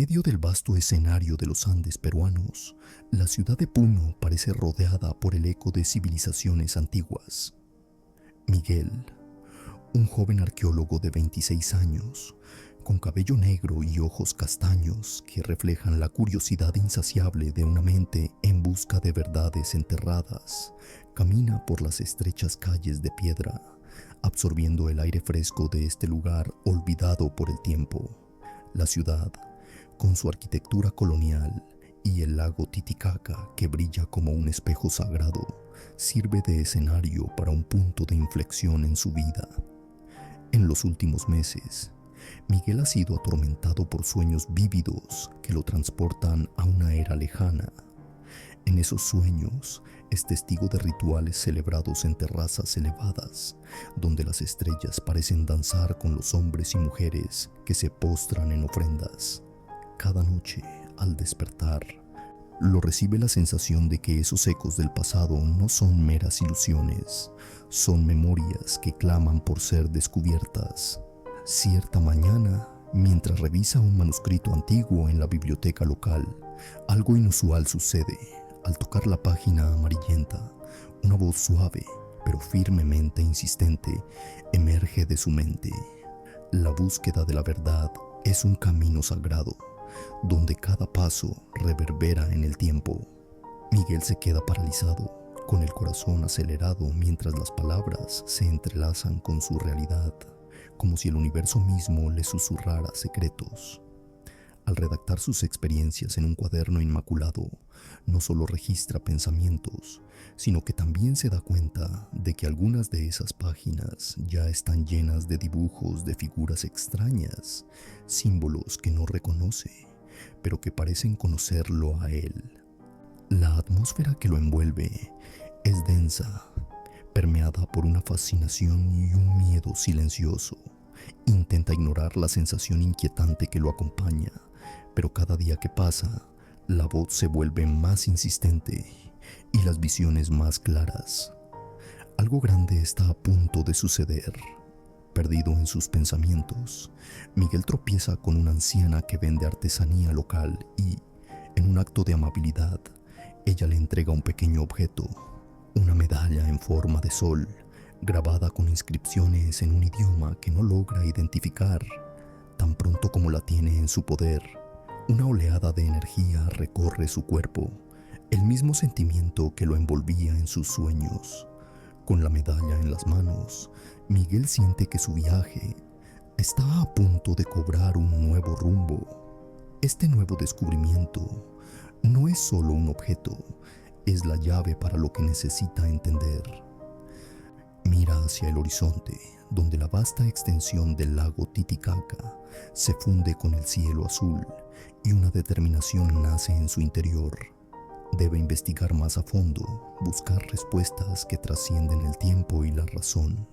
medio del vasto escenario de los Andes peruanos, la ciudad de Puno parece rodeada por el eco de civilizaciones antiguas. Miguel, un joven arqueólogo de 26 años, con cabello negro y ojos castaños que reflejan la curiosidad insaciable de una mente en busca de verdades enterradas, camina por las estrechas calles de piedra, absorbiendo el aire fresco de este lugar olvidado por el tiempo. La ciudad, con su arquitectura colonial y el lago Titicaca que brilla como un espejo sagrado, sirve de escenario para un punto de inflexión en su vida. En los últimos meses, Miguel ha sido atormentado por sueños vívidos que lo transportan a una era lejana. En esos sueños es testigo de rituales celebrados en terrazas elevadas, donde las estrellas parecen danzar con los hombres y mujeres que se postran en ofrendas. Cada noche, al despertar, lo recibe la sensación de que esos ecos del pasado no son meras ilusiones, son memorias que claman por ser descubiertas. Cierta mañana, mientras revisa un manuscrito antiguo en la biblioteca local, algo inusual sucede. Al tocar la página amarillenta, una voz suave, pero firmemente insistente, emerge de su mente. La búsqueda de la verdad es un camino sagrado, donde cada paso reverbera en el tiempo. Miguel se queda paralizado, con el corazón acelerado mientras las palabras se entrelazan con su realidad, como si el universo mismo le susurrara secretos. Al redactar sus experiencias en un cuaderno inmaculado, no solo registra pensamientos, sino que también se da cuenta de que algunas de esas páginas ya están llenas de dibujos de figuras extrañas, símbolos que no reconoce, pero que parecen conocerlo a él. La atmósfera que lo envuelve es densa, permeada por una fascinación y un miedo silencioso. Intenta ignorar la sensación inquietante que lo acompaña, pero cada día que pasa, la voz se vuelve más insistente y las visiones más claras. Algo grande está a punto de suceder. Perdido en sus pensamientos, Miguel tropieza con una anciana que vende artesanía local y, en un acto de amabilidad, ella le entrega un pequeño objeto, una medalla en forma de sol, grabada con inscripciones en un idioma que no logra identificar. Tan pronto como la tiene en su poder, una oleada de energía recorre su cuerpo, el mismo sentimiento que lo envolvía en sus sueños. Con la medalla en las manos, Miguel siente que su viaje está a punto de cobrar un nuevo rumbo. Este nuevo descubrimiento no es solo un objeto, es la llave para lo que necesita entender. Mira hacia el horizonte, donde la vasta extensión del lago Titicaca se funde con el cielo azul y una determinación nace en su interior. Debe investigar más a fondo, buscar respuestas que trascienden el tiempo y la razón.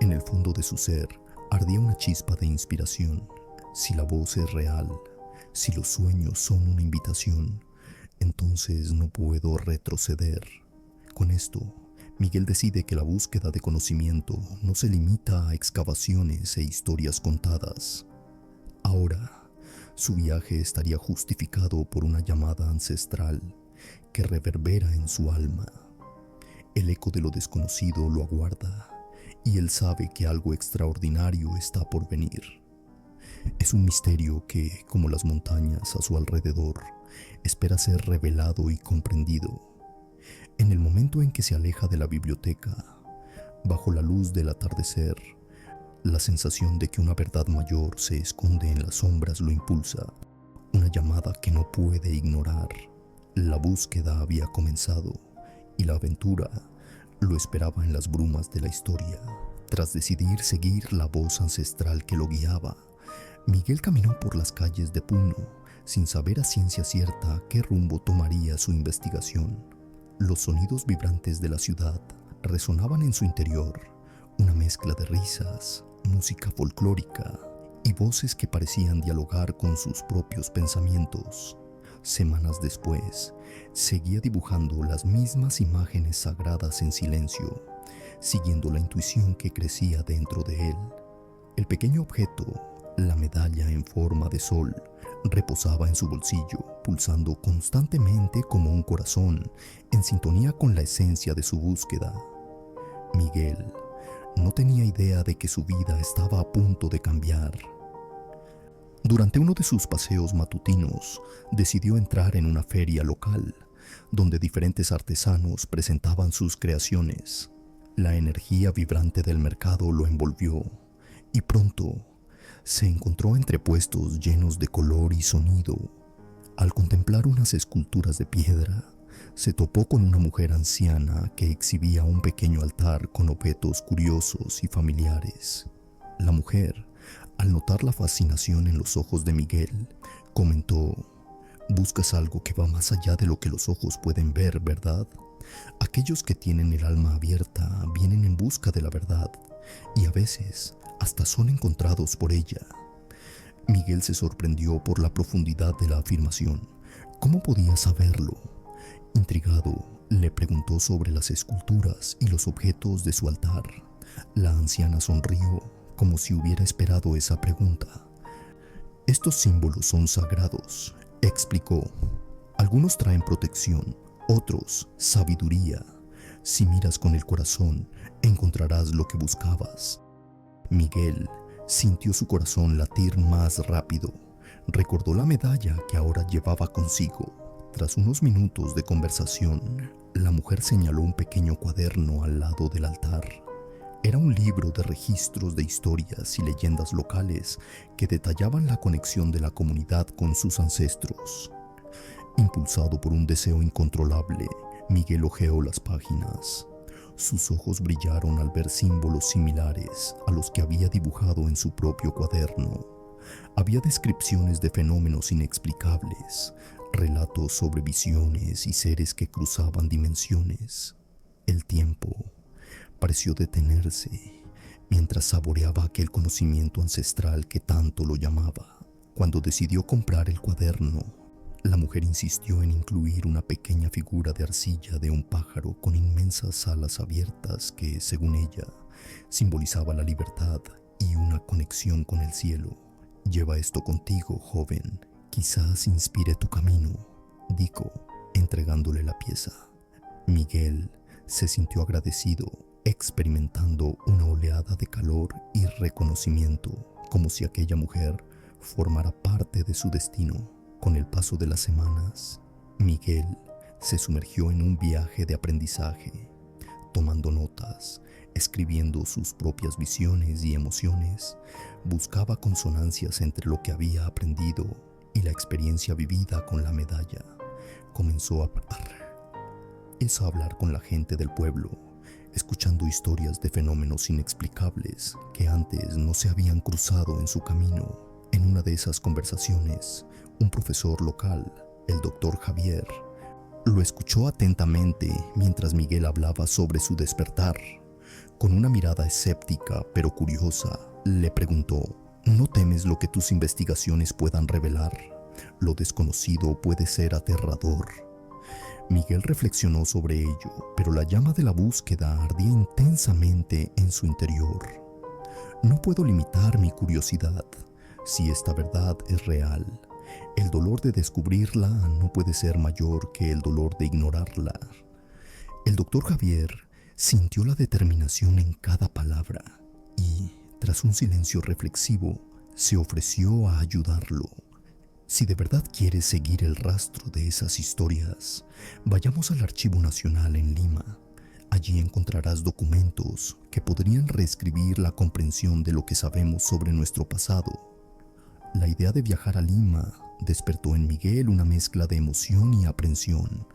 En el fondo de su ser ardía una chispa de inspiración. Si la voz es real, si los sueños son una invitación, entonces no puedo retroceder. Con esto, Miguel decide que la búsqueda de conocimiento no se limita a excavaciones e historias contadas. Ahora, su viaje estaría justificado por una llamada ancestral que reverbera en su alma. El eco de lo desconocido lo aguarda y él sabe que algo extraordinario está por venir. Es un misterio que, como las montañas a su alrededor, espera ser revelado y comprendido. En el momento en que se aleja de la biblioteca, bajo la luz del atardecer, la sensación de que una verdad mayor se esconde en las sombras lo impulsa, una llamada que no puede ignorar. La búsqueda había comenzado y la aventura lo esperaba en las brumas de la historia. Tras decidir seguir la voz ancestral que lo guiaba, Miguel caminó por las calles de Puno sin saber a ciencia cierta qué rumbo tomaría su investigación. Los sonidos vibrantes de la ciudad resonaban en su interior, una mezcla de risas, música folclórica y voces que parecían dialogar con sus propios pensamientos. Semanas después, seguía dibujando las mismas imágenes sagradas en silencio, siguiendo la intuición que crecía dentro de él. El pequeño objeto, la medalla en forma de sol, Reposaba en su bolsillo, pulsando constantemente como un corazón, en sintonía con la esencia de su búsqueda. Miguel no tenía idea de que su vida estaba a punto de cambiar. Durante uno de sus paseos matutinos, decidió entrar en una feria local, donde diferentes artesanos presentaban sus creaciones. La energía vibrante del mercado lo envolvió, y pronto se encontró entre puestos llenos de color y sonido. Al contemplar unas esculturas de piedra, se topó con una mujer anciana que exhibía un pequeño altar con objetos curiosos y familiares. La mujer, al notar la fascinación en los ojos de Miguel, comentó: «Buscas algo que va más allá de lo que los ojos pueden ver, ¿verdad? Aquellos que tienen el alma abierta vienen en busca de la verdad, y a veces hasta son encontrados por ella». Miguel se sorprendió por la profundidad de la afirmación. ¿Cómo podía saberlo? Intrigado, le preguntó sobre las esculturas y los objetos de su altar. La anciana sonrió, como si hubiera esperado esa pregunta. «Estos símbolos son sagrados», explicó. «Algunos traen protección, otros sabiduría. Si miras con el corazón, encontrarás lo que buscabas». Miguel sintió su corazón latir más rápido. Recordó la medalla que ahora llevaba consigo. Tras unos minutos de conversación, la mujer señaló un pequeño cuaderno al lado del altar. Era un libro de registros de historias y leyendas locales que detallaban la conexión de la comunidad con sus ancestros. Impulsado por un deseo incontrolable, Miguel hojeó las páginas. Sus ojos brillaron al ver símbolos similares a los que había dibujado en su propio cuaderno. Había descripciones de fenómenos inexplicables, relatos sobre visiones y seres que cruzaban dimensiones. El tiempo pareció detenerse mientras saboreaba aquel conocimiento ancestral que tanto lo llamaba. Cuando decidió comprar el cuaderno, la mujer insistió en incluir una pequeña figura de arcilla de un pájaro con inmensas alas abiertas que, según ella, simbolizaba la libertad y una conexión con el cielo. «Lleva esto contigo, joven. Quizás inspire tu camino», dijo, entregándole la pieza. Miguel se sintió agradecido, experimentando una oleada de calor y reconocimiento, como si aquella mujer formara parte de su destino. Con el paso de las semanas, Miguel se sumergió en un viaje de aprendizaje, tomando notas, escribiendo sus propias visiones y emociones. Buscaba consonancias entre lo que había aprendido y la experiencia vivida con la medalla. Comenzó a hablar con la gente del pueblo, escuchando historias de fenómenos inexplicables que antes no se habían cruzado en su camino. En una de esas conversaciones, un profesor local, el doctor Javier, lo escuchó atentamente mientras Miguel hablaba sobre su despertar. Con una mirada escéptica pero curiosa, le preguntó: «¿No temes lo que tus investigaciones puedan revelar? Lo desconocido puede ser aterrador». Miguel reflexionó sobre ello, pero la llama de la búsqueda ardía intensamente en su interior. «No puedo limitar mi curiosidad. Si esta verdad es real, el dolor de descubrirla no puede ser mayor que el dolor de ignorarla». El doctor Javier sintió la determinación en cada palabra y, tras un silencio reflexivo, se ofreció a ayudarlo. «Si de verdad quieres seguir el rastro de esas historias, vayamos al Archivo Nacional en Lima. Allí encontrarás documentos que podrían reescribir la comprensión de lo que sabemos sobre nuestro pasado». La idea de viajar a Lima despertó en Miguel una mezcla de emoción y aprensión.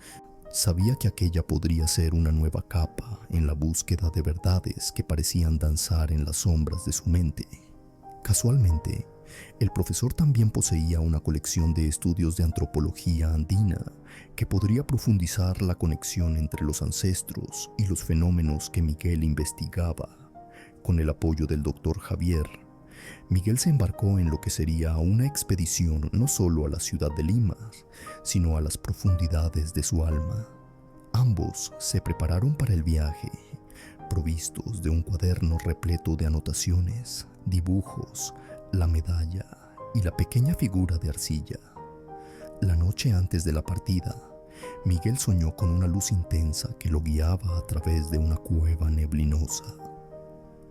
Sabía que aquella podría ser una nueva capa en la búsqueda de verdades que parecían danzar en las sombras de su mente. Casualmente, el profesor también poseía una colección de estudios de antropología andina que podría profundizar la conexión entre los ancestros y los fenómenos que Miguel investigaba. Con el apoyo del doctor Javier, Miguel se embarcó en lo que sería una expedición no solo a la ciudad de Lima, sino a las profundidades de su alma. Ambos se prepararon para el viaje, provistos de un cuaderno repleto de anotaciones, dibujos, la medalla y la pequeña figura de arcilla. La noche antes de la partida, Miguel soñó con una luz intensa que lo guiaba a través de una cueva neblinosa.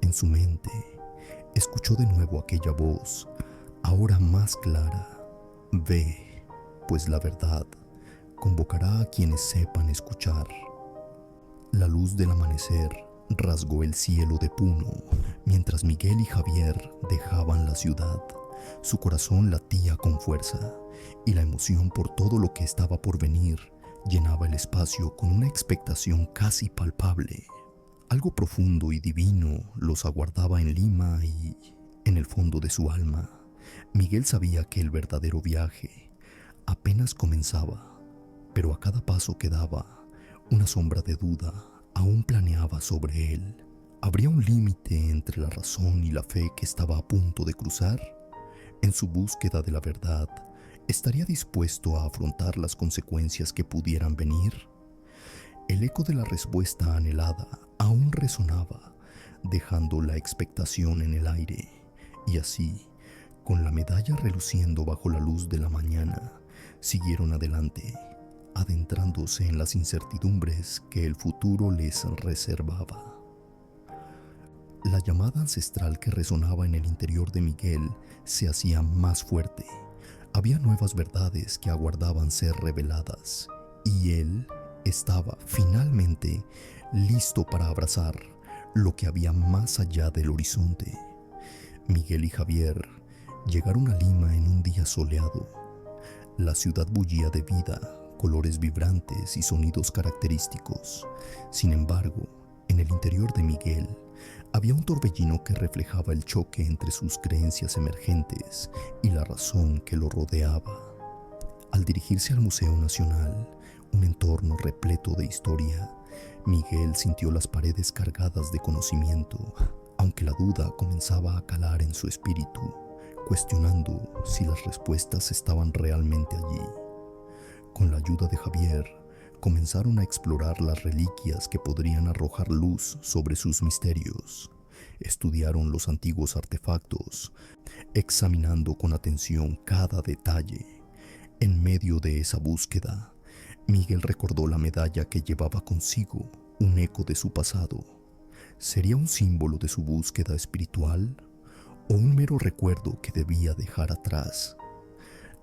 En su mente, escuchó de nuevo aquella voz, ahora más clara. Ve, pues la verdad convocará a quienes sepan escuchar. La luz del amanecer rasgó el cielo de Puno mientras Miguel y Javier dejaban la ciudad. Su corazón latía con fuerza y la emoción por todo lo que estaba por venir llenaba el espacio con una expectación casi palpable. Algo profundo y divino los aguardaba en Lima y, en el fondo de su alma, Miguel sabía que el verdadero viaje apenas comenzaba, pero a cada paso que daba, una sombra de duda aún planeaba sobre él. ¿Habría un límite entre la razón y la fe que estaba a punto de cruzar? En su búsqueda de la verdad, ¿estaría dispuesto a afrontar las consecuencias que pudieran venir? El eco de la respuesta anhelada aún resonaba, dejando la expectación en el aire, y así, con la medalla reluciendo bajo la luz de la mañana, siguieron adelante, adentrándose en las incertidumbres que el futuro les reservaba. La llamada ancestral que resonaba en el interior de Miguel se hacía más fuerte. Había nuevas verdades que aguardaban ser reveladas, y él estaba finalmente listo para abrazar lo que había más allá del horizonte. Miguel y Javier llegaron a Lima en un día soleado. La ciudad bullía de vida, colores vibrantes y sonidos característicos. Sin embargo, en el interior de Miguel había un torbellino que reflejaba el choque entre sus creencias emergentes y la razón que lo rodeaba. Al dirigirse al Museo Nacional, un entorno repleto de historia, Miguel sintió las paredes cargadas de conocimiento, aunque la duda comenzaba a calar en su espíritu, cuestionando si las respuestas estaban realmente allí. Con la ayuda de Javier, comenzaron a explorar las reliquias que podrían arrojar luz sobre sus misterios. Estudiaron los antiguos artefactos, examinando con atención cada detalle. En medio de esa búsqueda, Miguel recordó la medalla que llevaba consigo, un eco de su pasado. ¿Sería un símbolo de su búsqueda espiritual o un mero recuerdo que debía dejar atrás?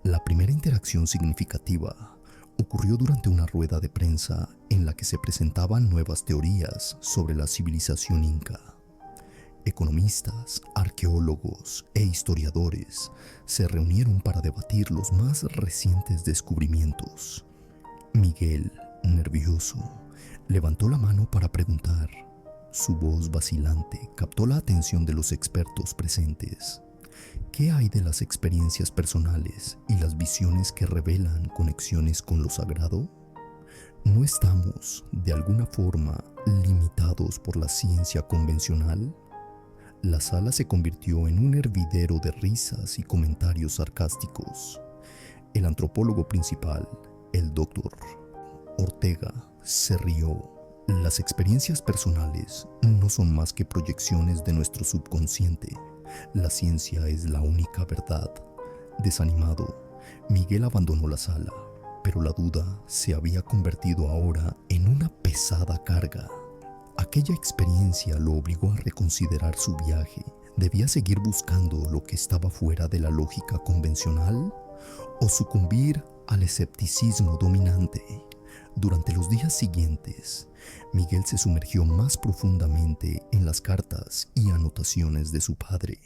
La primera interacción significativa ocurrió durante una rueda de prensa en la que se presentaban nuevas teorías sobre la civilización inca. Economistas, arqueólogos e historiadores se reunieron para debatir los más recientes descubrimientos. Miguel, nervioso, levantó la mano para preguntar. Su voz vacilante captó la atención de los expertos presentes. ¿Qué hay de las experiencias personales y las visiones que revelan conexiones con lo sagrado? ¿No estamos, de alguna forma, limitados por la ciencia convencional? La sala se convirtió en un hervidero de risas y comentarios sarcásticos. El antropólogo principal, el Dr. Ortega, se rió. Las experiencias personales no son más que proyecciones de nuestro subconsciente. La ciencia es la única verdad. Desanimado, Miguel abandonó la sala, pero la duda se había convertido ahora en una pesada carga. Aquella experiencia lo obligó a reconsiderar su viaje. ¿Debía seguir buscando lo que estaba fuera de la lógica convencional o sucumbir al escepticismo dominante? Durante los días siguientes, Miguel se sumergió más profundamente en las cartas y anotaciones de su padre.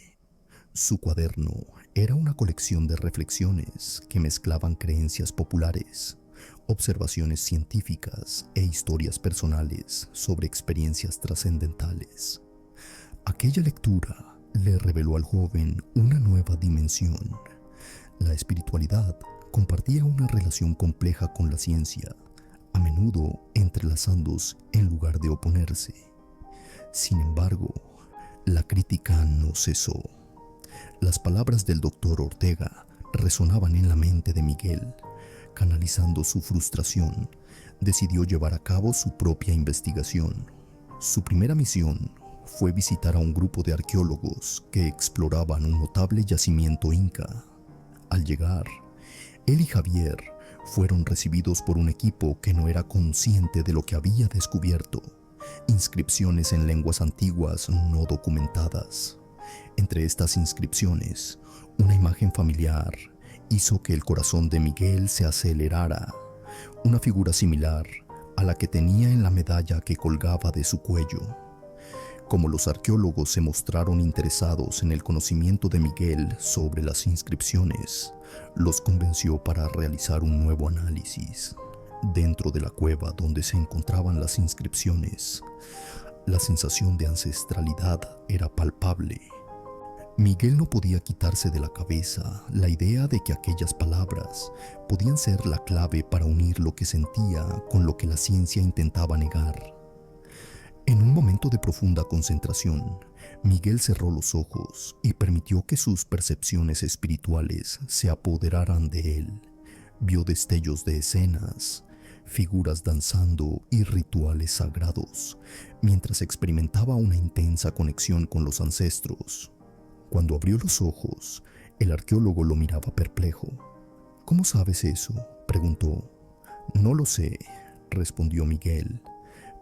Su cuaderno era una colección de reflexiones que mezclaban creencias populares, observaciones científicas e historias personales sobre experiencias trascendentales. Aquella lectura le reveló al joven una nueva dimensión. La espiritualidad compartía una relación compleja con la ciencia, a menudo entrelazándose en lugar de oponerse. Sin embargo, la crítica no cesó. Las palabras del doctor Ortega resonaban en la mente de Miguel. Canalizando su frustración, decidió llevar a cabo su propia investigación. Su primera misión fue visitar a un grupo de arqueólogos que exploraban un notable yacimiento inca. Al llegar, él y Javier fueron recibidos por un equipo que no era consciente de lo que había descubierto: inscripciones en lenguas antiguas no documentadas. Entre estas inscripciones, una imagen familiar hizo que el corazón de Miguel se acelerara, una figura similar a la que tenía en la medalla que colgaba de su cuello. Como los arqueólogos se mostraron interesados en el conocimiento de Miguel sobre las inscripciones, los convenció para realizar un nuevo análisis. Dentro de la cueva donde se encontraban las inscripciones, la sensación de ancestralidad era palpable. Miguel no podía quitarse de la cabeza la idea de que aquellas palabras podían ser la clave para unir lo que sentía con lo que la ciencia intentaba negar. En un momento de profunda concentración, Miguel cerró los ojos y permitió que sus percepciones espirituales se apoderaran de él. Vio destellos de escenas, figuras danzando y rituales sagrados, mientras experimentaba una intensa conexión con los ancestros. Cuando abrió los ojos, el arqueólogo lo miraba perplejo. «¿Cómo sabes eso?», preguntó. «No lo sé», respondió Miguel,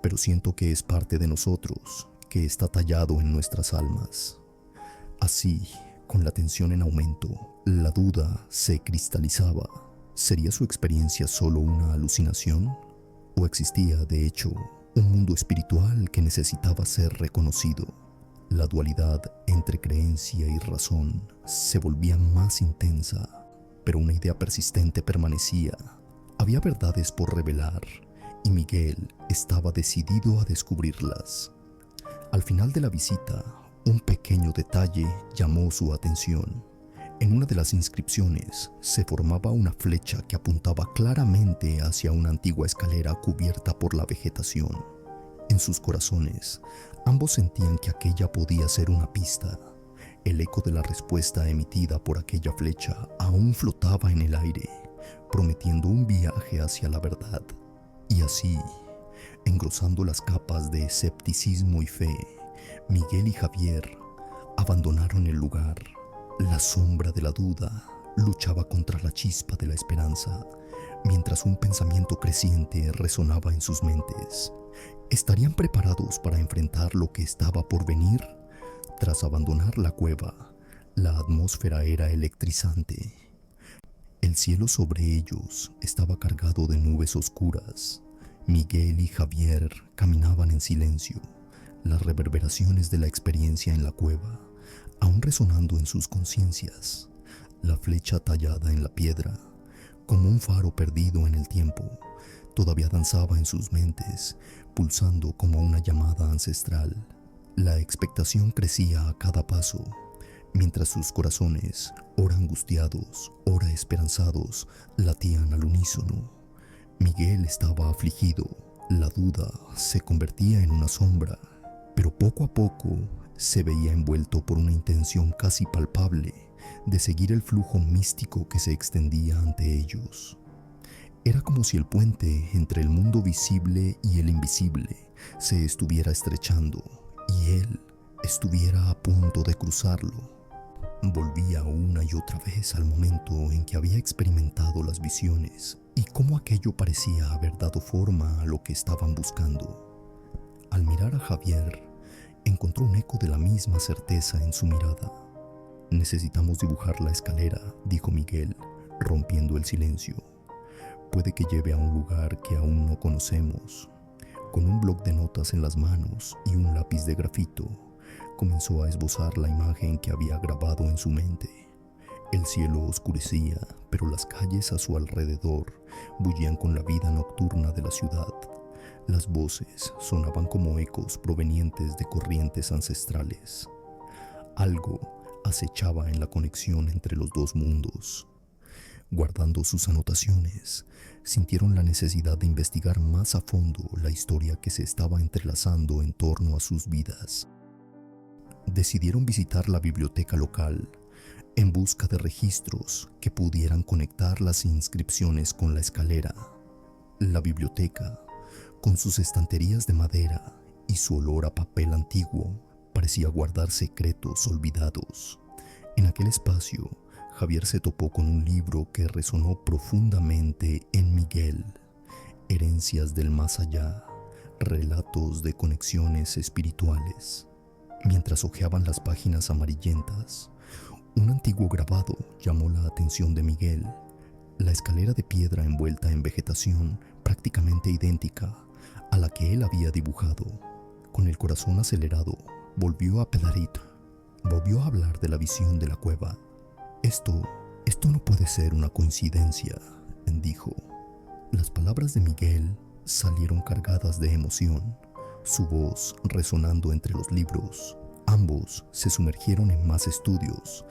«pero siento que es parte de nosotros, que está tallado en nuestras almas». Así, con la tensión en aumento, la duda se cristalizaba. ¿Sería su experiencia solo una alucinación? ¿O existía, de hecho, un mundo espiritual que necesitaba ser reconocido? La dualidad entre creencia y razón se volvía más intensa, pero una idea persistente permanecía. Había verdades por revelar, y Miguel estaba decidido a descubrirlas. Al final de la visita, un pequeño detalle llamó su atención. En una de las inscripciones se formaba una flecha que apuntaba claramente hacia una antigua escalera cubierta por la vegetación. En sus corazones, ambos sentían que aquella podía ser una pista. El eco de la respuesta emitida por aquella flecha aún flotaba en el aire, prometiendo un viaje hacia la verdad. Y así, engrosando las capas de escepticismo y fe, Miguel y Javier abandonaron el lugar. La sombra de la duda luchaba contra la chispa de la esperanza, mientras un pensamiento creciente resonaba en sus mentes. ¿Estarían preparados para enfrentar lo que estaba por venir? Tras abandonar la cueva, la atmósfera era electrizante. El cielo sobre ellos estaba cargado de nubes oscuras. Miguel y Javier caminaban en silencio, las reverberaciones de la experiencia en la cueva aún resonando en sus conciencias. La flecha tallada en la piedra, como un faro perdido en el tiempo, todavía danzaba en sus mentes, pulsando como una llamada ancestral. La expectación crecía a cada paso, mientras sus corazones, ora angustiados, ora esperanzados, latían al unísono. Miguel estaba afligido, la duda se convertía en una sombra, pero poco a poco se veía envuelto por una intención casi palpable de seguir el flujo místico que se extendía ante ellos. Era como si el puente entre el mundo visible y el invisible se estuviera estrechando y él estuviera a punto de cruzarlo. Volvía una y otra vez al momento en que había experimentado las visiones y cómo aquello parecía haber dado forma a lo que estaban buscando. Al mirar a Javier, encontró un eco de la misma certeza en su mirada. «Necesitamos dibujar la escalera», dijo Miguel, rompiendo el silencio. «Puede que lleve a un lugar que aún no conocemos». Con un bloc de notas en las manos y un lápiz de grafito, comenzó a esbozar la imagen que había grabado en su mente. El cielo oscurecía, pero las calles a su alrededor bullían con la vida nocturna de la ciudad. Las voces sonaban como ecos provenientes de corrientes ancestrales. Algo acechaba en la conexión entre los dos mundos. Guardando sus anotaciones, sintieron la necesidad de investigar más a fondo la historia que se estaba entrelazando en torno a sus vidas. Decidieron visitar la biblioteca local en busca de registros que pudieran conectar las inscripciones con la escalera. La biblioteca, con sus estanterías de madera y su olor a papel antiguo, parecía guardar secretos olvidados. En aquel espacio, Javier se topó con un libro que resonó profundamente en Miguel: Herencias del Más Allá, relatos de conexiones espirituales. Mientras hojeaban las páginas amarillentas, un antiguo grabado llamó la atención de Miguel: la escalera de piedra envuelta en vegetación prácticamente idéntica a la que él había dibujado. Con el corazón acelerado, volvió a Pedarit. Volvió a hablar de la visión de la cueva. Esto no puede ser una coincidencia, dijo. Las palabras de Miguel salieron cargadas de emoción, su voz resonando entre los libros. Ambos se sumergieron en más estudios,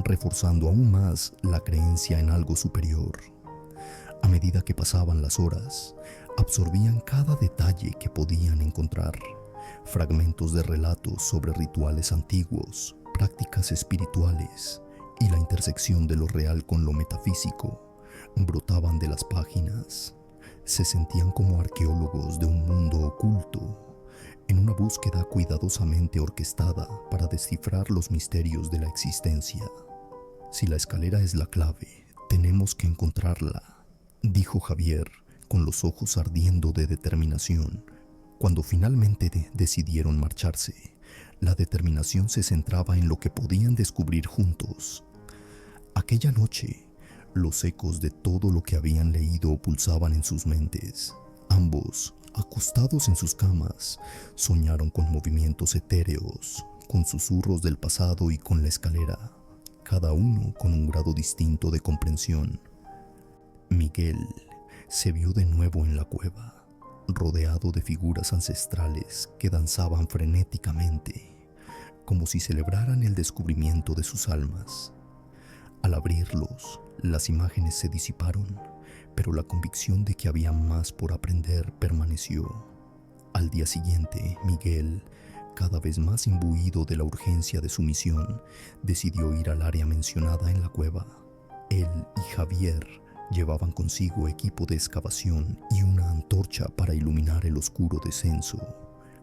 reforzando aún más la creencia en algo superior. A medida que pasaban las horas, absorbían cada detalle que podían encontrar: fragmentos de relatos sobre rituales antiguos, prácticas espirituales y la intersección de lo real con lo metafísico brotaban de las páginas. Se sentían como arqueólogos de un mundo oculto, en una búsqueda cuidadosamente orquestada para descifrar los misterios de la existencia. Si la escalera es la clave, tenemos que encontrarla, dijo Javier, con los ojos ardiendo de determinación. Cuando finalmente decidieron marcharse, la determinación se centraba en lo que podían descubrir juntos. Aquella noche, los ecos de todo lo que habían leído pulsaban en sus mentes. Ambos, acostados en sus camas, soñaron con movimientos etéreos, con susurros del pasado y con la escalera, cada uno con un grado distinto de comprensión. Miguel se vio de nuevo en la cueva, rodeado de figuras ancestrales que danzaban frenéticamente, como si celebraran el descubrimiento de sus almas. Al abrirlos, las imágenes se disiparon, pero la convicción de que había más por aprender permaneció. Al día siguiente, Miguel, cada vez más imbuido de la urgencia de su misión, decidió ir al área mencionada en la cueva. Él y Javier llevaban consigo equipo de excavación y una antorcha para iluminar el oscuro descenso.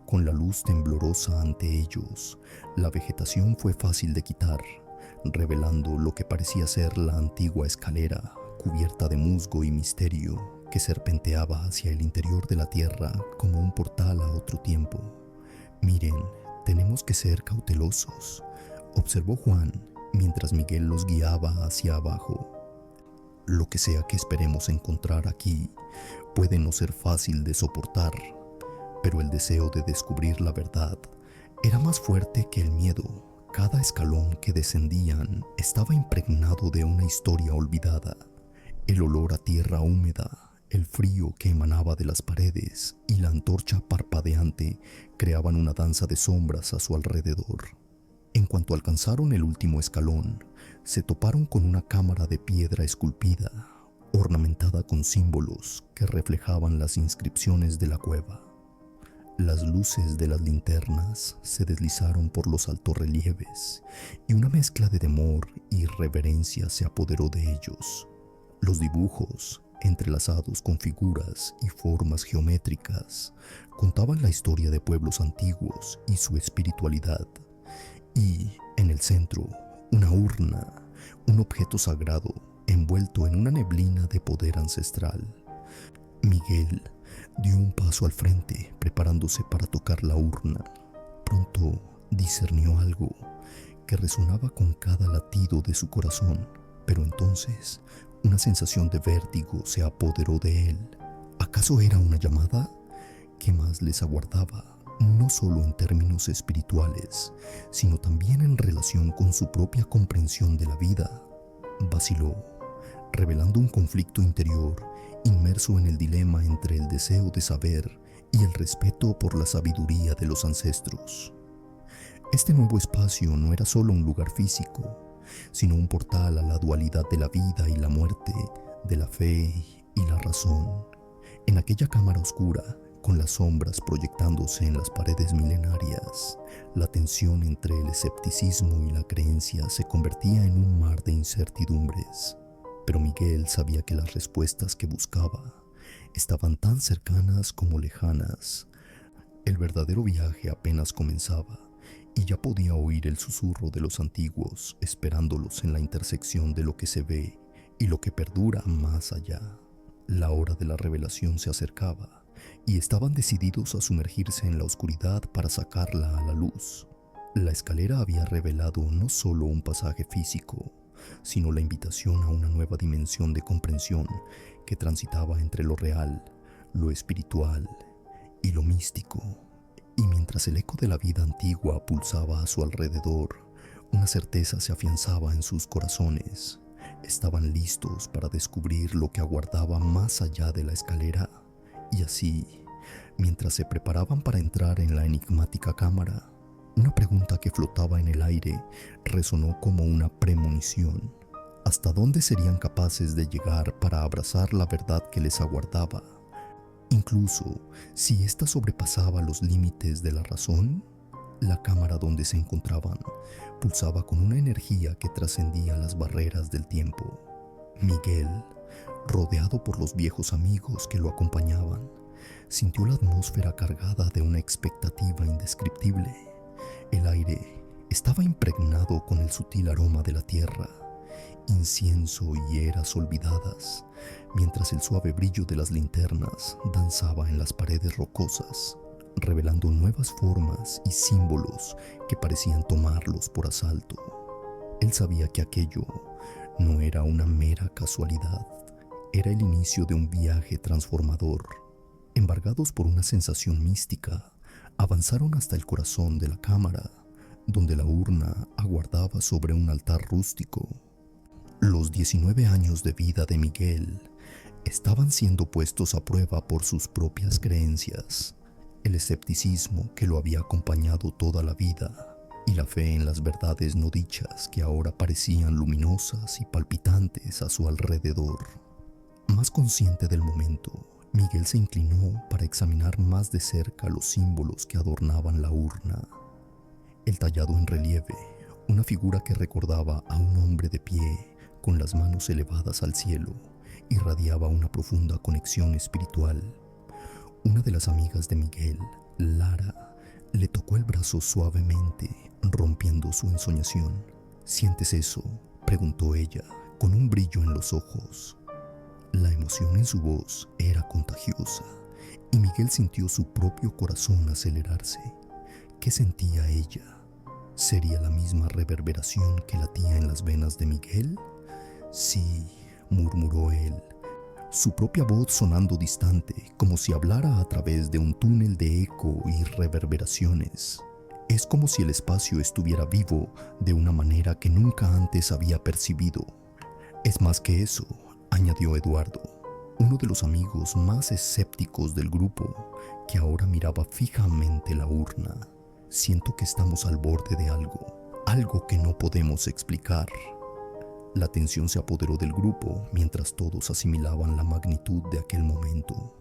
Con la luz temblorosa ante ellos, la vegetación fue fácil de quitar, revelando lo que parecía ser la antigua escalera, cubierta de musgo y misterio, que serpenteaba hacia el interior de la tierra como un portal a otro tiempo. Miren, tenemos que ser cautelosos, observó Juan, mientras Miguel los guiaba hacia abajo. Lo que sea que esperemos encontrar aquí puede no ser fácil de soportar, pero el deseo de descubrir la verdad era más fuerte que el miedo. Cada escalón que descendían estaba impregnado de una historia olvidada. El olor a tierra húmeda, el frío que emanaba de las paredes y la antorcha parpadeante creaban una danza de sombras a su alrededor. En cuanto alcanzaron el último escalón, se toparon con una cámara de piedra esculpida, ornamentada con símbolos que reflejaban las inscripciones de la cueva. Las luces de las linternas se deslizaron por los altorrelieves y una mezcla de temor y reverencia se apoderó de ellos. Los dibujos, entrelazados con figuras y formas geométricas, contaban la historia de pueblos antiguos y su espiritualidad. Y, en el centro, una urna, un objeto sagrado envuelto en una neblina de poder ancestral. Miguel dio un paso al frente, preparándose para tocar la urna. Pronto discernió algo que resonaba con cada latido de su corazón, pero entonces una sensación de vértigo se apoderó de él. ¿Acaso era una llamada? ¿Qué más les aguardaba? No solo en términos espirituales, sino también en relación con su propia comprensión de la vida. Vaciló, revelando un conflicto interior inmerso en el dilema entre el deseo de saber y el respeto por la sabiduría de los ancestros. Este nuevo espacio no era solo un lugar físico, sino un portal a la dualidad de la vida y la muerte, de la fe y la razón. En aquella cámara oscura, con las sombras proyectándose en las paredes milenarias, la tensión entre el escepticismo y la creencia se convertía en un mar de incertidumbres. Pero Miguel sabía que las respuestas que buscaba estaban tan cercanas como lejanas. El verdadero viaje apenas comenzaba y ya podía oír el susurro de los antiguos esperándolos en la intersección de lo que se ve y lo que perdura más allá. La hora de la revelación se acercaba y estaban decididos a sumergirse en la oscuridad para sacarla a la luz. La escalera había revelado no solo un pasaje físico, sino la invitación a una nueva dimensión de comprensión que transitaba entre lo real, lo espiritual y lo místico. Y mientras el eco de la vida antigua pulsaba a su alrededor, una certeza se afianzaba en sus corazones. Estaban listos para descubrir lo que aguardaba más allá de la escalera. Y así, mientras se preparaban para entrar en la enigmática cámara, una pregunta que flotaba en el aire resonó como una premonición. ¿Hasta dónde serían capaces de llegar para abrazar la verdad que les aguardaba? Incluso si ésta sobrepasaba los límites de la razón. La cámara donde se encontraban pulsaba con una energía que trascendía las barreras del tiempo. Miguel, rodeado por los viejos amigos que lo acompañaban, sintió la atmósfera cargada de una expectativa indescriptible. El aire estaba impregnado con el sutil aroma de la tierra, incienso y eras olvidadas, mientras el suave brillo de las linternas danzaba en las paredes rocosas, revelando nuevas formas y símbolos que parecían tomarlos por asalto. Él sabía que aquello no era una mera casualidad, era el inicio de un viaje transformador. Embargados por una sensación mística, avanzaron hasta el corazón de la cámara, donde la urna aguardaba sobre un altar rústico. Los 19 años de vida de Miguel estaban siendo puestos a prueba por sus propias creencias, el escepticismo que lo había acompañado toda la vida y la fe en las verdades no dichas que ahora parecían luminosas y palpitantes a su alrededor. Más consciente del momento, Miguel se inclinó para examinar más de cerca los símbolos que adornaban la urna. El tallado en relieve, una figura que recordaba a un hombre de pie, con las manos elevadas al cielo, irradiaba una profunda conexión espiritual. Una de las amigas de Miguel, Lara, le tocó el brazo suavemente, rompiendo su ensoñación. ¿Sientes eso?, preguntó ella, con un brillo en los ojos. La emoción en su voz era contagiosa, y Miguel sintió su propio corazón acelerarse. ¿Qué sentía ella? ¿Sería la misma reverberación que latía en las venas de Miguel? Sí, murmuró él, su propia voz sonando distante, como si hablara a través de un túnel de eco y reverberaciones. Es como si el espacio estuviera vivo de una manera que nunca antes había percibido. Es más que eso, añadió Eduardo, uno de los amigos más escépticos del grupo, que ahora miraba fijamente la urna. Siento que estamos al borde de algo que no podemos explicar. La tensión se apoderó del grupo mientras todos asimilaban la magnitud de aquel momento.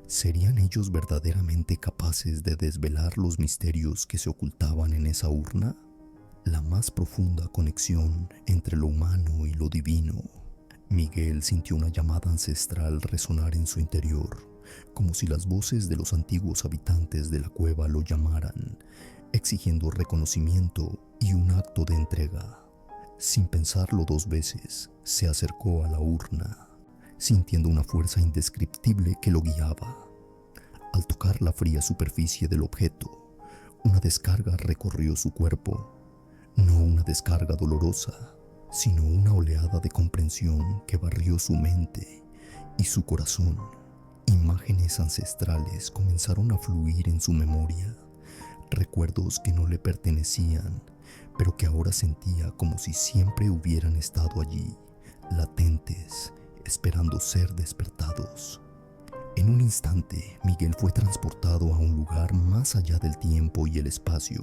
¿Serían ellos verdaderamente capaces de desvelar los misterios que se ocultaban en esa urna? La más profunda conexión entre lo humano y lo divino. Miguel sintió una llamada ancestral resonar en su interior, como si las voces de los antiguos habitantes de la cueva lo llamaran, exigiendo reconocimiento y un acto de entrega. Sin pensarlo dos veces, se acercó a la urna, sintiendo una fuerza indescriptible que lo guiaba. Al tocar la fría superficie del objeto, una descarga recorrió su cuerpo. No una descarga dolorosa, sino una oleada de comprensión que barrió su mente y su corazón. Imágenes ancestrales comenzaron a fluir en su memoria, recuerdos que no le pertenecían, pero que ahora sentía como si siempre hubieran estado allí, latentes, esperando ser despertados. En un instante, Miguel fue transportado a un lugar más allá del tiempo y el espacio,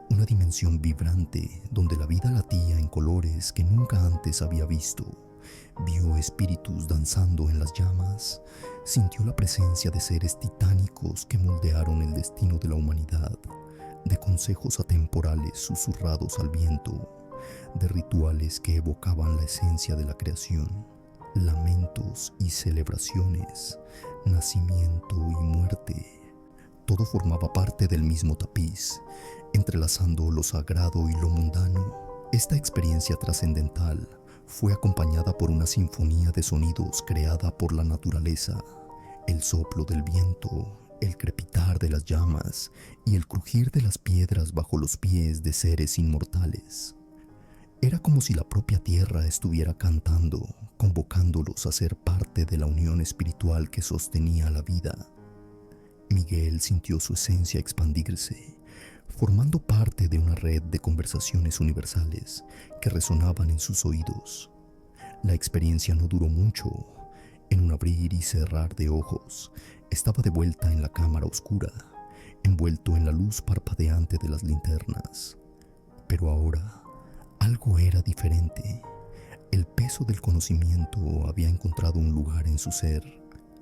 una dimensión vibrante donde la vida latía en colores que nunca antes había visto. Vio espíritus danzando en las llamas, sintió la presencia de seres titánicos que moldearon el destino de la humanidad, de consejos atemporales susurrados al viento, de rituales que evocaban la esencia de la creación, lamentos y celebraciones, nacimiento y muerte. Todo formaba parte del mismo tapiz, entrelazando lo sagrado y lo mundano. Esta experiencia trascendental fue acompañada por una sinfonía de sonidos creada por la naturaleza, el soplo del viento, el crepitar de las llamas y el crujir de las piedras bajo los pies de seres inmortales. Era como si la propia tierra estuviera cantando, convocándolos a ser parte de la unión espiritual que sostenía la vida. Miguel sintió su esencia expandirse, formando parte de una red de conversaciones universales que resonaban en sus oídos. La experiencia no duró mucho. En un abrir y cerrar de ojos, estaba de vuelta en la cámara oscura, envuelto en la luz parpadeante de las linternas. Pero ahora, algo era diferente. El peso del conocimiento había encontrado un lugar en su ser.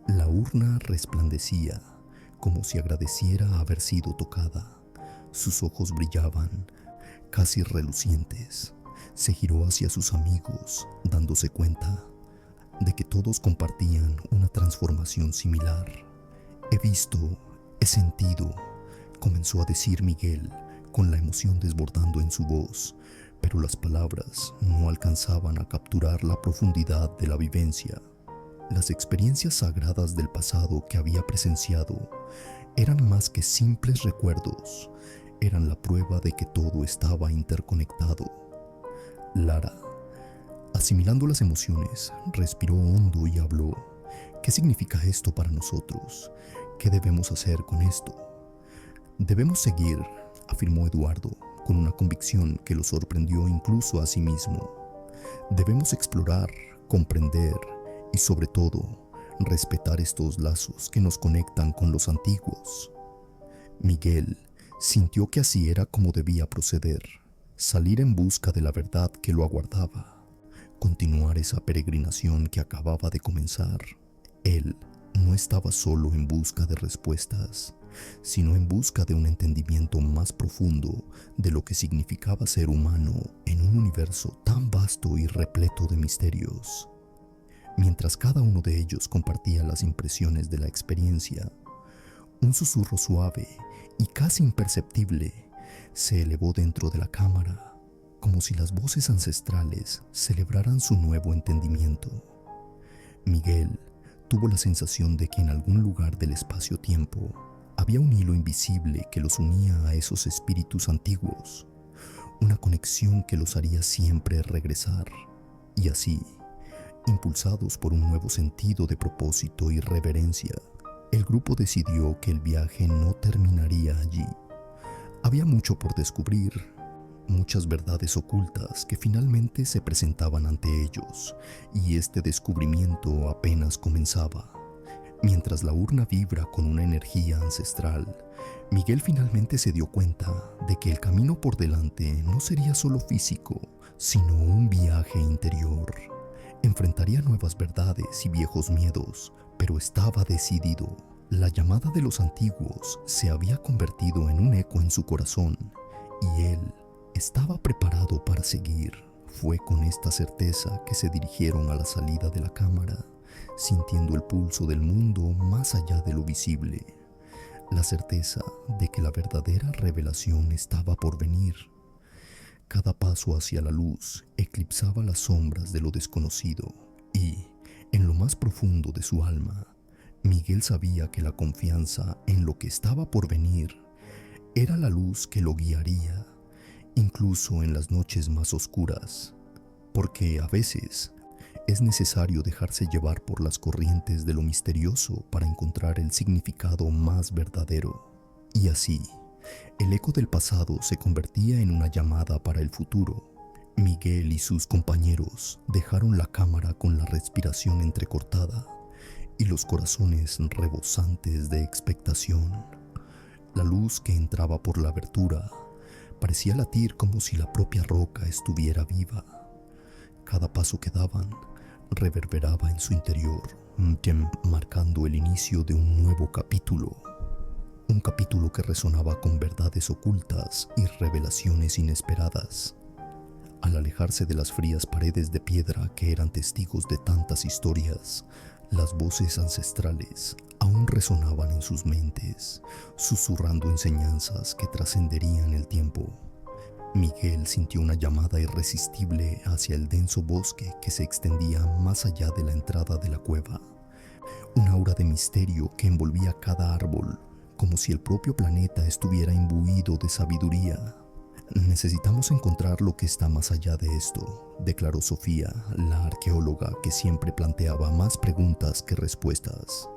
La urna resplandecía, como si agradeciera haber sido tocada. Sus ojos brillaban, casi relucientes. Se giró hacia sus amigos, dándose cuenta de que todos compartían una transformación similar. He visto, he sentido, comenzó a decir Miguel, con la emoción desbordando en su voz, pero las palabras no alcanzaban a capturar la profundidad de la vivencia. Las experiencias sagradas del pasado que había presenciado eran más que simples recuerdos, eran la prueba de que todo estaba interconectado. Lara, asimilando las emociones, respiró hondo y habló. ¿Qué significa esto para nosotros? ¿Qué debemos hacer con esto? Debemos seguir, afirmó Eduardo, con una convicción que lo sorprendió incluso a sí mismo. Debemos explorar, comprender y sobre todo, respetar estos lazos que nos conectan con los antiguos. Miguel sintió que así era como debía proceder, salir en busca de la verdad que lo aguardaba, continuar esa peregrinación que acababa de comenzar. Él no estaba solo en busca de respuestas, sino en busca de un entendimiento más profundo de lo que significaba ser humano en un universo tan vasto y repleto de misterios. Mientras cada uno de ellos compartía las impresiones de la experiencia, un susurro suave y casi imperceptible se elevó dentro de la cámara, como si las voces ancestrales celebraran su nuevo entendimiento. Miguel tuvo la sensación de que en algún lugar del espacio-tiempo había un hilo invisible que los unía a esos espíritus antiguos, una conexión que los haría siempre regresar. Y así, impulsados por un nuevo sentido de propósito y reverencia, el grupo decidió que el viaje no terminaría allí. Había mucho por descubrir, muchas verdades ocultas que finalmente se presentaban ante ellos, y este descubrimiento apenas comenzaba. Mientras la urna vibra con una energía ancestral, Miguel finalmente se dio cuenta de que el camino por delante no sería solo físico, sino un viaje interior. Enfrentaría nuevas verdades y viejos miedos, pero estaba decidido. La llamada de los antiguos se había convertido en un eco en su corazón, y él estaba preparado para seguir. Fue con esta certeza que se dirigieron a la salida de la cámara, sintiendo el pulso del mundo más allá de lo visible, la certeza de que la verdadera revelación estaba por venir. Cada paso hacia la luz eclipsaba las sombras de lo desconocido, y, en lo más profundo de su alma, Miguel sabía que la confianza en lo que estaba por venir era la luz que lo guiaría, incluso en las noches más oscuras, porque a veces es necesario dejarse llevar por las corrientes de lo misterioso para encontrar el significado más verdadero. Y así, el eco del pasado se convertía en una llamada para el futuro. Miguel y sus compañeros dejaron la cámara con la respiración entrecortada y los corazones rebosantes de expectación. La luz que entraba por la abertura parecía latir como si la propia roca estuviera viva. Cada paso que daban reverberaba en su interior, marcando el inicio de un nuevo capítulo. Un capítulo que resonaba con verdades ocultas y revelaciones inesperadas. Al alejarse de las frías paredes de piedra que eran testigos de tantas historias, Las voces ancestrales aún resonaban en sus mentes, susurrando enseñanzas que trascenderían el tiempo. Miguel sintió una llamada irresistible hacia el denso bosque que se extendía más allá de la entrada de la cueva. Un aura de misterio que envolvía cada árbol, como si el propio planeta estuviera imbuido de sabiduría. Necesitamos encontrar lo que está más allá de esto, declaró Sofía, la arqueóloga que siempre planteaba más preguntas que respuestas.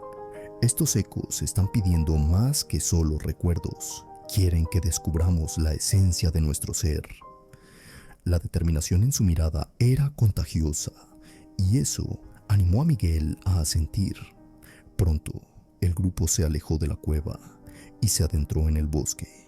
Estos ecos están pidiendo más que solo recuerdos. Quieren que descubramos la esencia de nuestro ser. La determinación en su mirada era contagiosa, y eso animó a Miguel a asentir. Pronto, el grupo se alejó de la cueva y se adentró en el bosque.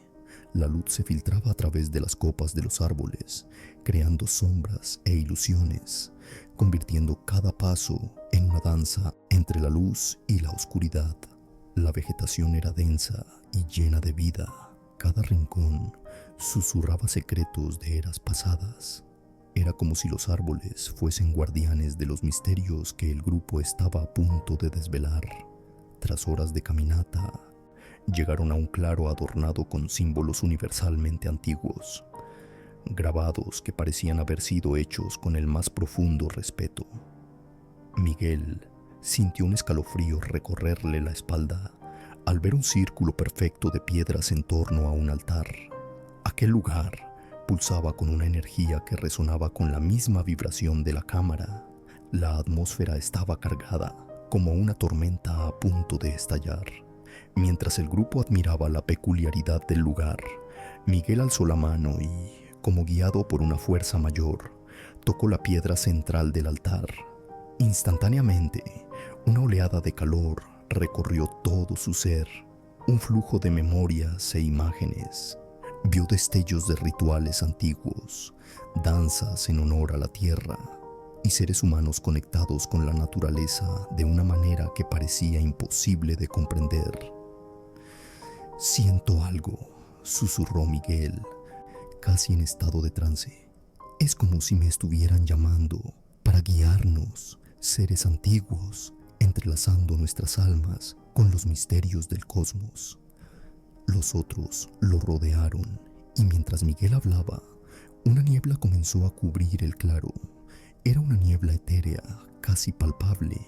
La luz se filtraba a través de las copas de los árboles, creando sombras e ilusiones, convirtiendo cada paso en una danza entre la luz y la oscuridad. La vegetación era densa y llena de vida. Cada rincón susurraba secretos de eras pasadas. Era como si los árboles fuesen guardianes de los misterios que el grupo estaba a punto de desvelar. Tras horas de caminata, llegaron a un claro adornado con símbolos universalmente antiguos, grabados que parecían haber sido hechos con el más profundo respeto. Miguel sintió un escalofrío recorrerle la espalda al ver un círculo perfecto de piedras en torno a un altar. Aquel lugar pulsaba con una energía que resonaba con la misma vibración de la cámara. La atmósfera estaba cargada, como una tormenta a punto de estallar. Mientras el grupo admiraba la peculiaridad del lugar, Miguel alzó la mano y, como guiado por una fuerza mayor, tocó la piedra central del altar. Instantáneamente, una oleada de calor recorrió todo su ser, un flujo de memorias e imágenes. Vio destellos de rituales antiguos, danzas en honor a la tierra y seres humanos conectados con la naturaleza de una manera que parecía imposible de comprender. «Siento algo», susurró Miguel, casi en estado de trance. «Es como si me estuvieran llamando para guiarnos, seres antiguos, entrelazando nuestras almas con los misterios del cosmos». Los otros lo rodearon y mientras Miguel hablaba, una niebla comenzó a cubrir el claro. Era una niebla etérea, casi palpable,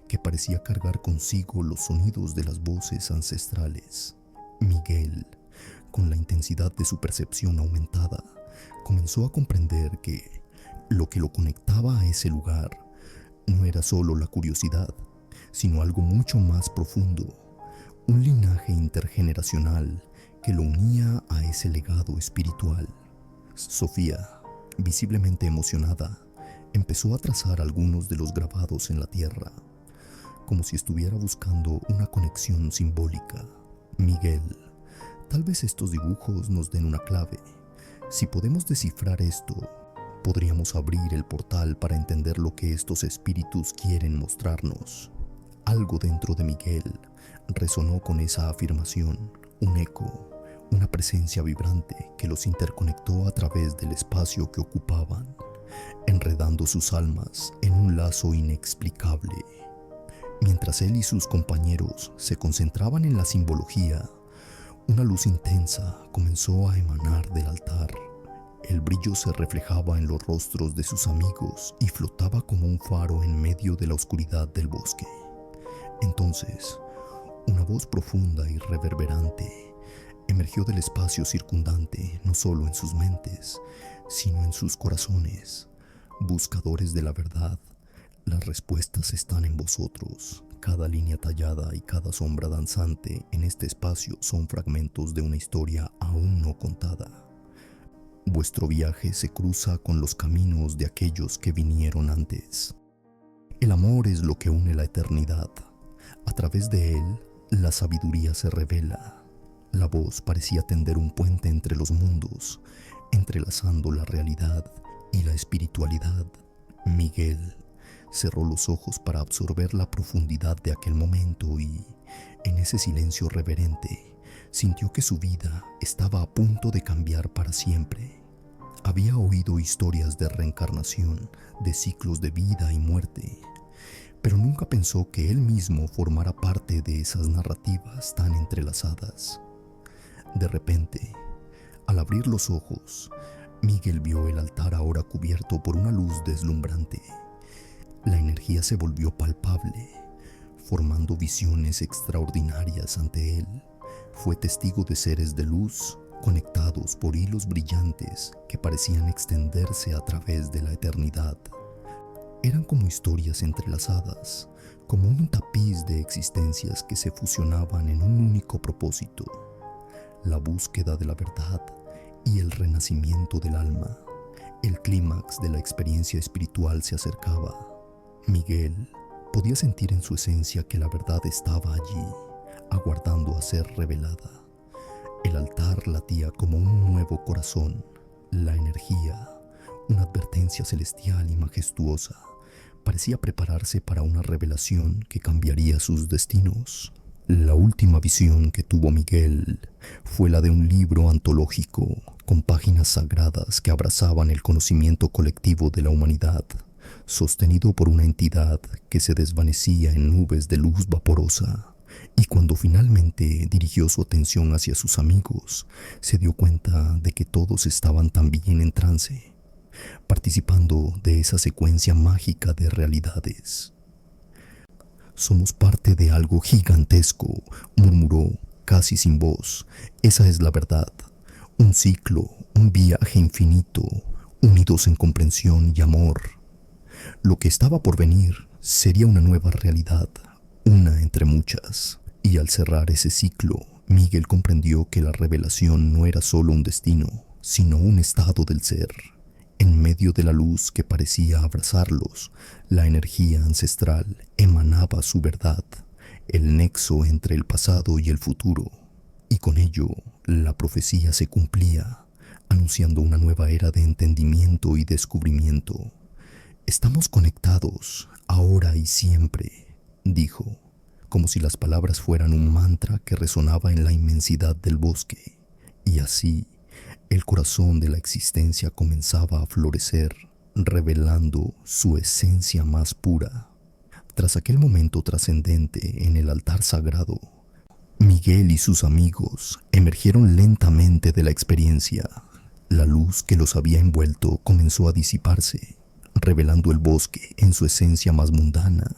que parecía cargar consigo los sonidos de las voces ancestrales. Miguel, con la intensidad de su percepción aumentada, comenzó a comprender que lo que lo conectaba a ese lugar no era solo la curiosidad, sino algo mucho más profundo, un linaje intergeneracional que lo unía a ese legado espiritual. Sofía, visiblemente emocionada, empezó a trazar algunos de los grabados en la tierra, como si estuviera buscando una conexión simbólica. Miguel, tal vez estos dibujos nos den una clave. Si podemos descifrar esto, podríamos abrir el portal para entender lo que estos espíritus quieren mostrarnos. Algo dentro de Miguel resonó con esa afirmación, un eco, una presencia vibrante que los interconectó a través del espacio que ocupaban, enredando sus almas en un lazo inexplicable. Mientras él y sus compañeros se concentraban en la simbología, una luz intensa comenzó a emanar del altar. El brillo se reflejaba en los rostros de sus amigos y flotaba como un faro en medio de la oscuridad del bosque. Entonces, una voz profunda y reverberante emergió del espacio circundante, no solo en sus mentes, sino en sus corazones. Buscadores de la verdad, las respuestas están en vosotros. Cada línea tallada y cada sombra danzante en este espacio son fragmentos de una historia aún no contada. Vuestro viaje se cruza con los caminos de aquellos que vinieron antes. El amor es lo que une la eternidad. A través de él, la sabiduría se revela. La voz parecía tender un puente entre los mundos, entrelazando la realidad y la espiritualidad. Miguel cerró los ojos para absorber la profundidad de aquel momento y, en ese silencio reverente, sintió que su vida estaba a punto de cambiar para siempre. Había oído historias de reencarnación, de ciclos de vida y muerte, pero nunca pensó que él mismo formara parte de esas narrativas tan entrelazadas. De repente, al abrir los ojos, Miguel vio el altar ahora cubierto por una luz deslumbrante. La energía se volvió palpable, formando visiones extraordinarias ante él. Fue testigo de seres de luz conectados por hilos brillantes que parecían extenderse a través de la eternidad. Eran como historias entrelazadas, como un tapiz de existencias que se fusionaban en un único propósito: la búsqueda de la verdad y el renacimiento del alma. El clímax de la experiencia espiritual se acercaba. Miguel podía sentir en su esencia que la verdad estaba allí, aguardando a ser revelada. El altar latía como un nuevo corazón. La energía, una advertencia celestial y majestuosa, parecía prepararse para una revelación que cambiaría sus destinos. La última visión que tuvo Miguel fue la de un libro antológico con páginas sagradas que abrazaban el conocimiento colectivo de la humanidad, sostenido por una entidad que se desvanecía en nubes de luz vaporosa. Y cuando finalmente dirigió su atención hacia sus amigos, se dio cuenta de que todos estaban también en trance, participando de esa secuencia mágica de realidades. «Somos parte de algo gigantesco», murmuró, casi sin voz. «Esa es la verdad. Un ciclo, un viaje infinito, unidos en comprensión y amor. Lo que estaba por venir sería una nueva realidad, una entre muchas». Y al cerrar ese ciclo, Miguel comprendió que la revelación no era solo un destino, sino un estado del ser. En medio de la luz que parecía abrazarlos, la energía ancestral emanaba su verdad, el nexo entre el pasado y el futuro. Y con ello, la profecía se cumplía, anunciando una nueva era de entendimiento y descubrimiento. «Estamos conectados, ahora y siempre», dijo, como si las palabras fueran un mantra que resonaba en la inmensidad del bosque. Y así, el corazón de la existencia comenzaba a florecer, revelando su esencia más pura. Tras aquel momento trascendente en el altar sagrado, Miguel y sus amigos emergieron lentamente de la experiencia. La luz que los había envuelto comenzó a disiparse, revelando el bosque en su esencia más mundana,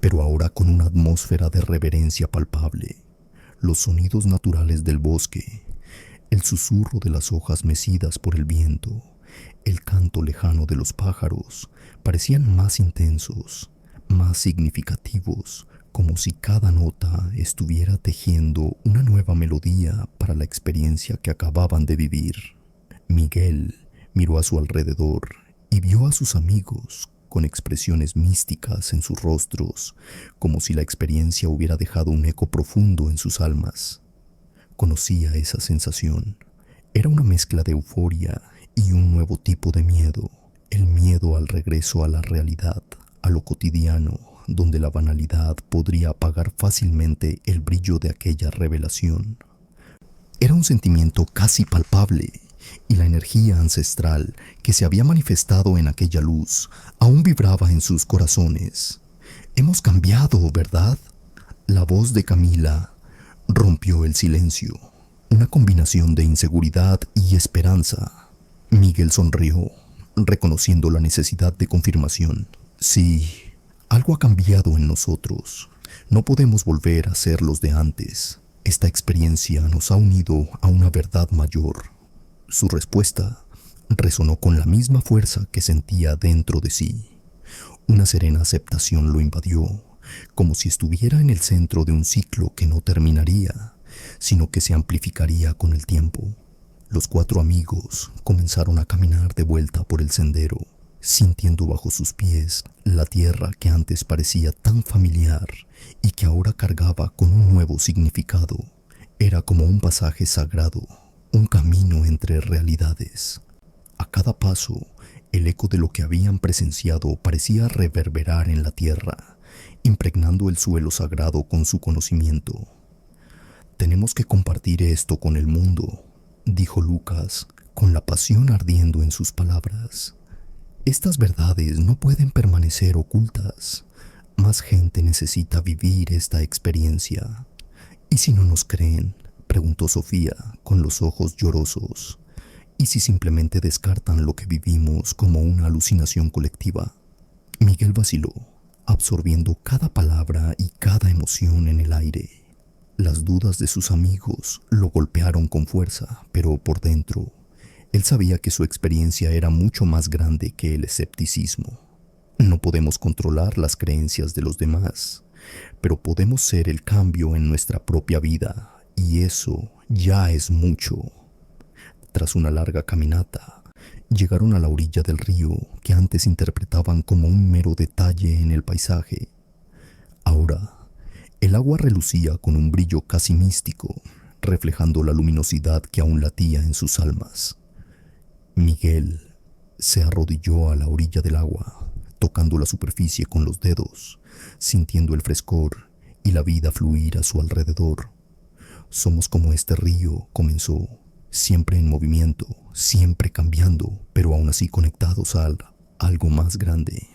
pero ahora con una atmósfera de reverencia palpable. Los sonidos naturales del bosque, el susurro de las hojas mecidas por el viento, el canto lejano de los pájaros, parecían más intensos, más significativos, como si cada nota estuviera tejiendo una nueva melodía para la experiencia que acababan de vivir. Miguel miró a su alrededor y vio a sus amigos con expresiones místicas en sus rostros, como si la experiencia hubiera dejado un eco profundo en sus almas. Conocía esa sensación. Era una mezcla de euforia y un nuevo tipo de miedo, el miedo al regreso a la realidad, a lo cotidiano, donde la banalidad podría apagar fácilmente el brillo de aquella revelación. Era un sentimiento casi palpable, y la energía ancestral que se había manifestado en aquella luz aún vibraba en sus corazones. «Hemos cambiado, ¿verdad?». La voz de Camila rompió el silencio, una combinación de inseguridad y esperanza. Miguel sonrió, reconociendo la necesidad de confirmación. «Sí, algo ha cambiado en nosotros. No podemos volver a ser los de antes. Esta experiencia nos ha unido a una verdad mayor». Su respuesta resonó con la misma fuerza que sentía dentro de sí. Una serena aceptación lo invadió, como si estuviera en el centro de un ciclo que no terminaría, sino que se amplificaría con el tiempo. Los 4 amigos comenzaron a caminar de vuelta por el sendero, sintiendo bajo sus pies la tierra que antes parecía tan familiar y que ahora cargaba con un nuevo significado. Era como un pasaje sagrado, un camino entre realidades. A cada paso, el eco de lo que habían presenciado parecía reverberar en la tierra, impregnando el suelo sagrado con su conocimiento. «Tenemos que compartir esto con el mundo», dijo Lucas, con la pasión ardiendo en sus palabras. «Estas verdades no pueden permanecer ocultas. Más gente necesita vivir esta experiencia. ¿Y si no nos creen?, preguntó Sofía con los ojos llorosos. ¿Y si simplemente descartan lo que vivimos como una alucinación colectiva? Miguel vaciló, absorbiendo cada palabra y cada emoción en el aire. Las dudas de sus amigos lo golpearon con fuerza, pero por dentro, él sabía que su experiencia era mucho más grande que el escepticismo. No podemos controlar las creencias de los demás, pero podemos ser el cambio en nuestra propia vida, y eso ya es mucho. Tras una larga caminata, llegaron a la orilla del río que antes interpretaban como un mero detalle en el paisaje. Ahora, el agua relucía con un brillo casi místico, reflejando la luminosidad que aún latía en sus almas. Miguel se arrodilló a la orilla del agua, tocando la superficie con los dedos, sintiendo el frescor y la vida fluir a su alrededor. Somos como este río, comenzó, siempre en movimiento, siempre cambiando, pero aún así conectados a algo más grande.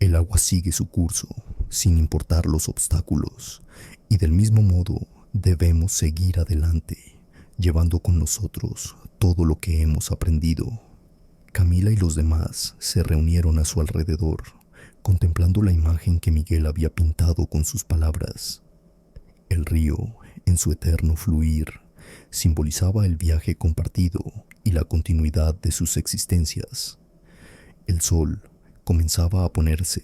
El agua sigue su curso, sin importar los obstáculos, y del mismo modo debemos seguir adelante, llevando con nosotros todo lo que hemos aprendido. Camila y los demás se reunieron a su alrededor, contemplando la imagen que Miguel había pintado con sus palabras. El río, en su eterno fluir, simbolizaba el viaje compartido y la continuidad de sus existencias. El sol comenzaba a ponerse,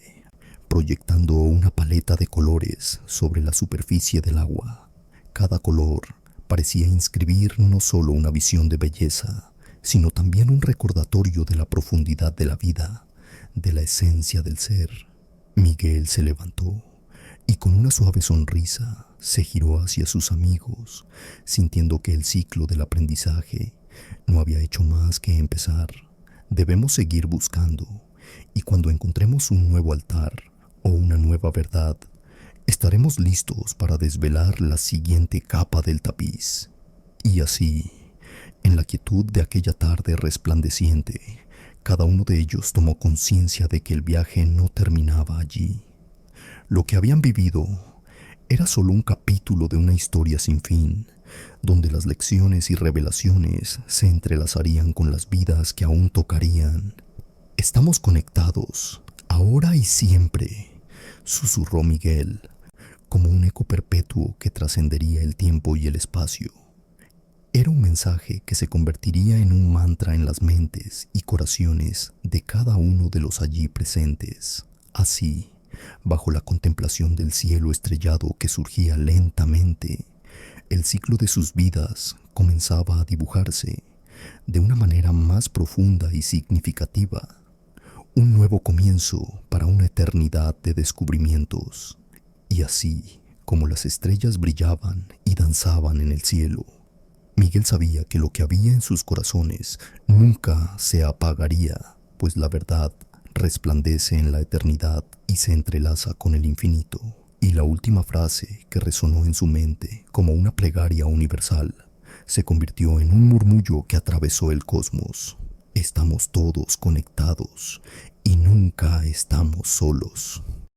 proyectando una paleta de colores sobre la superficie del agua. Cada color parecía inscribir no solo una visión de belleza, sino también un recordatorio de la profundidad de la vida, de la esencia del ser. Miguel se levantó y con una suave sonrisa se giró hacia sus amigos, sintiendo que el ciclo del aprendizaje no había hecho más que empezar. Debemos seguir buscando, y cuando encontremos un nuevo altar o una nueva verdad, estaremos listos para desvelar la siguiente capa del tapiz. Y así, en la quietud de aquella tarde resplandeciente, cada uno de ellos tomó conciencia de que el viaje no terminaba allí. Lo que habían vivido era solo un capítulo de una historia sin fin, donde las lecciones y revelaciones se entrelazarían con las vidas que aún tocarían. Estamos conectados, ahora y siempre, susurró Miguel, como un eco perpetuo que trascendería el tiempo y el espacio. Era un mensaje que se convertiría en un mantra en las mentes y corazones de cada uno de los allí presentes. Así, bajo la contemplación del cielo estrellado que surgía lentamente, el ciclo de sus vidas comenzaba a dibujarse de una manera más profunda y significativa. Un nuevo comienzo para una eternidad de descubrimientos. Y así, como las estrellas brillaban y danzaban en el cielo, Miguel sabía que lo que había en sus corazones nunca se apagaría, pues la verdad resplandece en la eternidad y se entrelaza con el infinito. Y la última frase que resonó en su mente como una plegaria universal se convirtió en un murmullo que atravesó el cosmos. Estamos todos conectados y nunca estamos solos.